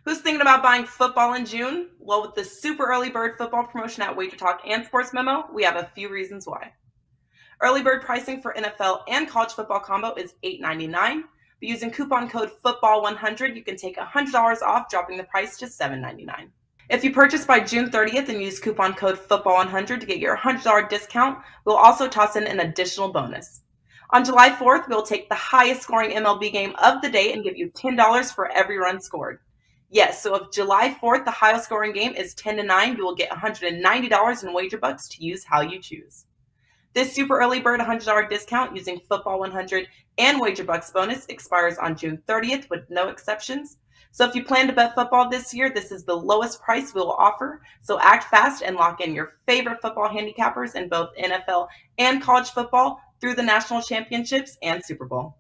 Who's thinking about buying football in June? Well, with the super early bird football promotion at WagerTalk and Sports Memo, we have a few reasons why. Early bird pricing for NFL and college football combo is $8.99, but using coupon code FOOTBALL100, you can take $100 off, dropping the price to $7.99. If you purchase by June 30th and use coupon code FOOTBALL100 to get your $100 discount, we'll also toss in an additional bonus. On July 4th, we'll take the highest scoring MLB game of the day and give you $10 for every run scored. Yes, so if July 4th, the highest scoring game is 10-9, you will get $190 in wager bucks to use how you choose. This super early bird $100 discount using Football 100 and wager bucks bonus expires on June 30th with no exceptions. So if you plan to bet football this year, this is the lowest price we will offer. So act fast and lock in your favorite football handicappers in both NFL and college football through the national championships and Super Bowl.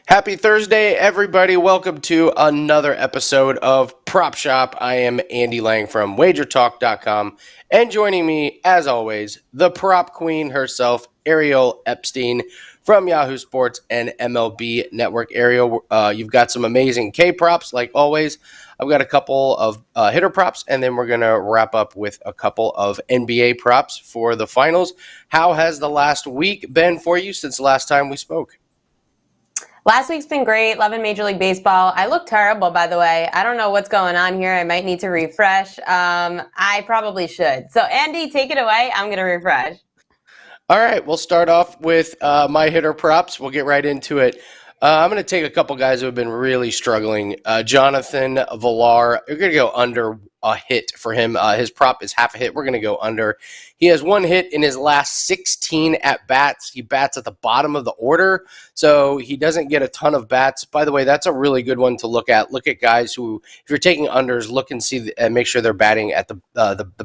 Happy Thursday, everybody. Welcome to another episode of Prop Shop. I am Andy Lang from WagerTalk.com, and joining me, as always, the prop queen herself, Ariel Epstein from Yahoo Sports and MLB Network. Ariel, you've got some amazing K-props, like always. I've got a couple of hitter props, and then we're going to wrap up with a couple of NBA props for the finals. How has the last week been for you since the last time we spoke? Last week's been great. Loving Major League Baseball. I look terrible, by the way. I don't know what's going on here. I might need to refresh. I probably should. So, Andy, take it away. I'm going to refresh. All right. We'll start off with my hitter props. We'll get right into it. I'm going to take a couple guys who have been really struggling. Jonathan Villar, we're going to go under a hit for him. His prop is half a hit. We're going to go under. He has one hit in his last 16 at-bats. He bats at the bottom of the order, so he doesn't get a ton of bats. By the way, that's a really good one to look at. Look at guys who, if you're taking unders, look and see and make sure they're batting at the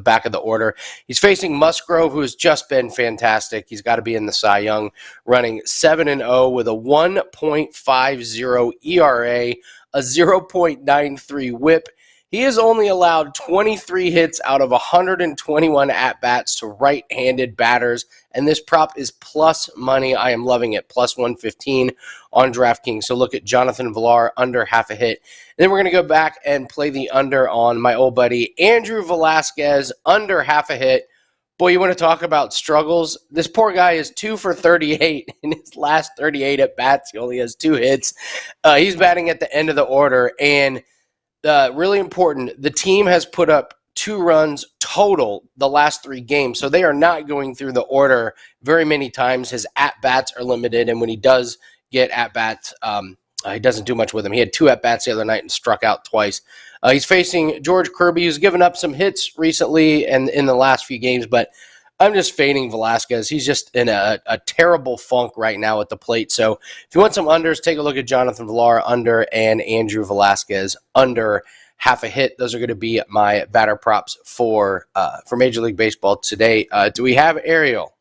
back of the order. He's facing Musgrove, who has just been fantastic. He's got to be in the Cy Young, running 7-0 with a 1.50 ERA, a 0.93 WHIP. He has only allowed 23 hits out of 121 at-bats to right-handed batters, and this prop is plus money. I am loving it, plus 115 on DraftKings. So look at Jonathan Villar, under half a hit. And then we're going to go back and play the under on my old buddy Andrew Velasquez, under half a hit. Boy, you want to talk about struggles? This poor guy is 2 for 38 in his last 38 at-bats. He only has 2 hits. He's batting at the end of the order, and really important, the team has put up 2 runs total the last 3 games, so they are not going through the order very many times. His at-bats are limited, and when he does get at-bats, he doesn't do much with them. He had 2 at-bats the other night and struck out twice. He's facing George Kirby, who's given up some hits recently and in the last few games, but I'm just fading Velasquez. He's just in a terrible funk right now at the plate. So if you want some unders, take a look at Jonathan Villar under and Andrew Velasquez under half a hit. Those are going to be my batter props for Major League Baseball today. Do we have Ariel?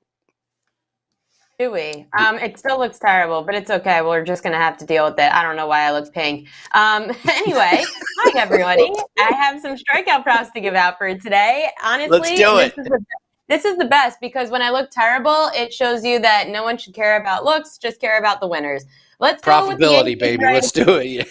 Do we? It still looks terrible, but it's okay. We're just going to have to deal with it. I don't know why I look pink. Anyway, hi, everybody. I have some strikeout props to give out for today. Honestly, let's do it. This is the best because when I look terrible, it shows you that no one should care about looks, just care about the winners. Let's profitability, baby. Let's do it.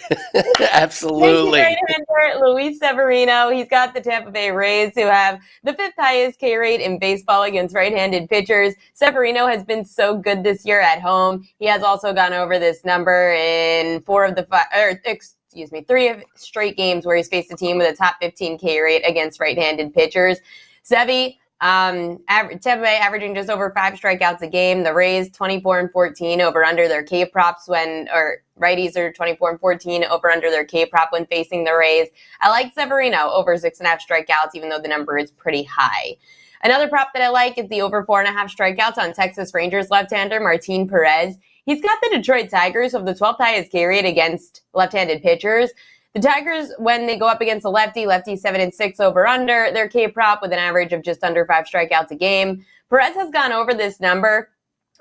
Absolutely. Right-hander Luis Severino. He's got the Tampa Bay Rays, who have the 5th highest K rate in baseball against right-handed pitchers. Severino has been so good this year at home. He has also gone over this number in 3 of straight games where he's faced a team with a top 15 K rate against right-handed pitchers. Sevy, Tampa Bay averaging just over 5 strikeouts a game. The Rays 24-14 over under their K props righties are 24-14 over under their K prop when facing the Rays. I like Severino over 6.5 strikeouts, even though the number is pretty high. Another prop that I like is the over 4.5 strikeouts on Texas Rangers left-hander Martin Perez. He's got the Detroit Tigers of the 12th highest K rate against left-handed pitchers. The Tigers, when they go up against a lefty 7-6 over under their K prop with an average of just under 5 strikeouts a game. Perez has gone over this number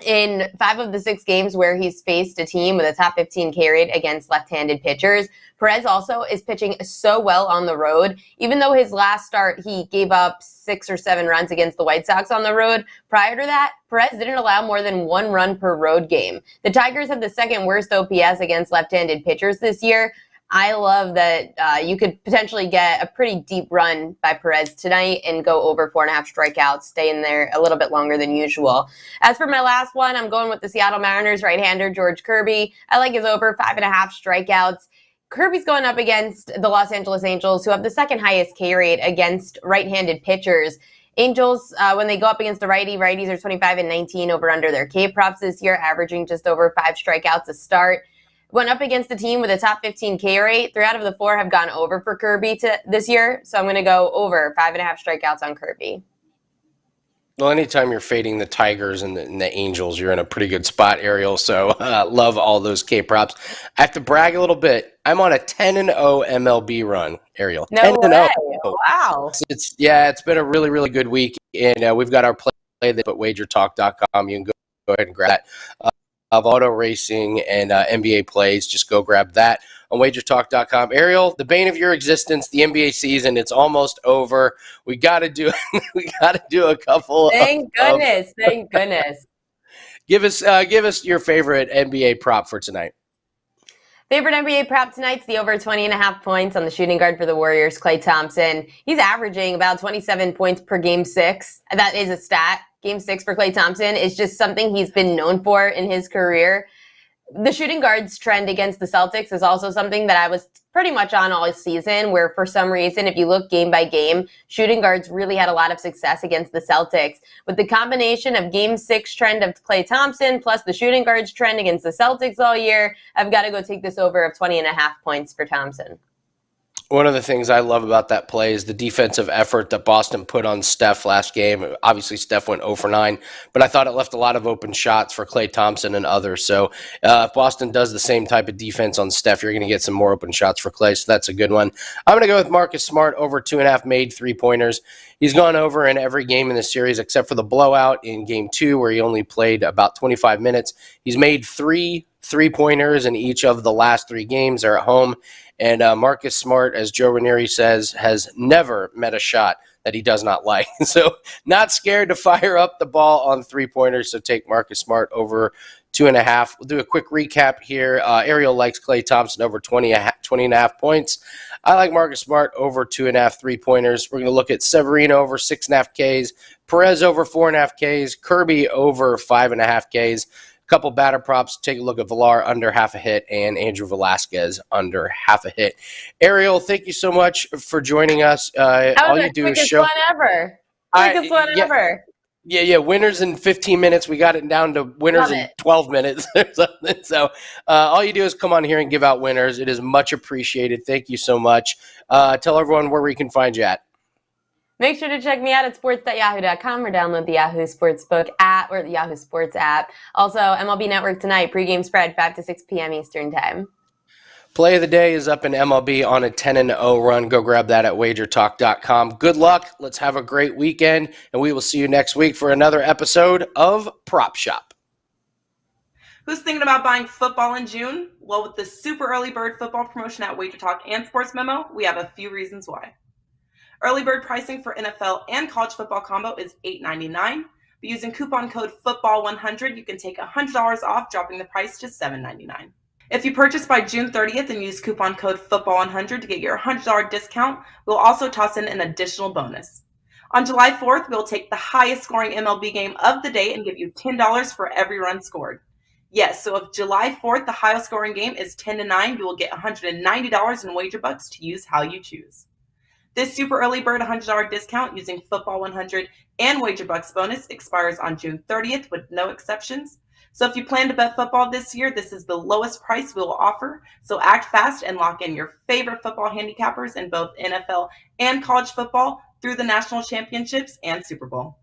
in 5 of the 6 games where he's faced a team with a top 15 K rate against left-handed pitchers. Perez also is pitching so well on the road. Even though his last start, he gave up 6 or 7 runs against the White Sox on the road. Prior to that, Perez didn't allow more than 1 run per road game. The Tigers have the second worst OPS against left-handed pitchers this year. I love that you could potentially get a pretty deep run by Perez tonight and go over 4.5 strikeouts, stay in there a little bit longer than usual. As for my last one, I'm going with the Seattle Mariners right-hander George Kirby. I like his over 5.5 strikeouts. Kirby's going up against the Los Angeles Angels, who have the second highest K rate against right-handed pitchers. Angels, when they go up against a righty, righties are 25 and 19 over under their K props this year, averaging just over 5 strikeouts a start. Went up against a team with a top 15 K rate. 3 out of the 4 have gone over for Kirby this year. So I'm going to go over 5.5 strikeouts on Kirby. Well, anytime you're fading the Tigers and the Angels, you're in a pretty good spot, Ariel. So love all those K props. I have to brag a little bit. I'm on a 10-0 MLB run, Ariel. No 10-0. way. Wow. It's been a really, really good week. And we've got our play that at WagerTalk.com. You can go ahead and grab that. Of auto racing and NBA plays. Just go grab that on WagerTalk.com. Ariel, the bane of your existence, the NBA season, it's almost over. We got to do a couple. Thank goodness. Thank goodness. Give us your favorite NBA prop for tonight. Favorite NBA prop tonight's the over 20.5 points on the shooting guard for the Warriors, Klay Thompson. He's averaging about 27 points per game 6. That is a stat. Game 6 for Klay Thompson is just something he's been known for in his career. The shooting guards trend against the Celtics is also something that I was pretty much on all season, where for some reason, if you look game by game, shooting guards really had a lot of success against the Celtics. With the combination of game 6 trend of Klay Thompson plus the shooting guards trend against the Celtics all year, I've got to go take this over of 20.5 points for Thompson. One of the things I love about that play is the defensive effort that Boston put on Steph last game. Obviously, Steph went 0 for 9, but I thought it left a lot of open shots for Klay Thompson and others. So if Boston does the same type of defense on Steph, you're going to get some more open shots for Klay, so that's a good one. I'm going to go with Marcus Smart over 2.5 made 3-pointers. He's gone over in every game in the series except for the blowout in Game 2 where he only played about 25 minutes. He's made 3 3-pointers in each of the last 3 games. They're at home. And Marcus Smart, as Joe Ranieri says, has never met a shot that he does not like. So not scared to fire up the ball on 3-pointers. So take Marcus Smart over 2.5. We'll do a quick recap here. Ariel likes Klay Thompson over 20.5 points. I like Marcus Smart over 2.5 3-pointers. We're going to look at Severino over 6.5 Ks, Perez over 4.5 Ks, Kirby over 5.5 Ks. Couple batter props. Take a look at Villar under half a hit and Andrew Velasquez under half a hit. Ariel, thank you so much for joining us. All you do is show. Quickest one ever. Yeah. Winners in 15 minutes. We got it down to winners in 12 minutes or something. So all you do is come on here and give out winners. It is much appreciated. Thank you so much. Tell everyone where we can find you at. Make sure to check me out at sports.yahoo.com or download the Yahoo Sportsbook app or the Yahoo Sports app. Also, MLB Network tonight, pregame spread 5 to 6 p.m. Eastern Time. Play of the day is up in MLB on a 10-0 run. Go grab that at WagerTalk.com. Good luck. Let's have a great weekend, and we will see you next week for another episode of Prop Shop. Who's thinking about buying football in June? Well, with the super early bird football promotion at WagerTalk and Sports Memo, we have a few reasons why. Early bird pricing for NFL and college football combo is $8.99. But using coupon code FOOTBALL100, you can take $100 off, dropping the price to $7.99. If you purchase by June 30th and use coupon code FOOTBALL100 to get your $100 discount, we'll also toss in an additional bonus. On July 4th, we'll take the highest scoring MLB game of the day and give you $10 for every run scored. Yes, so if July 4th, the highest scoring game is 10-9, you will get $190 in wager bucks to use how you choose. This super early bird $100 discount using Football 100 and Wager Bucks bonus expires on June 30th with no exceptions. So if you plan to bet football this year, this is the lowest price we will offer. So act fast and lock in your favorite football handicappers in both NFL and college football through the national championships and Super Bowl.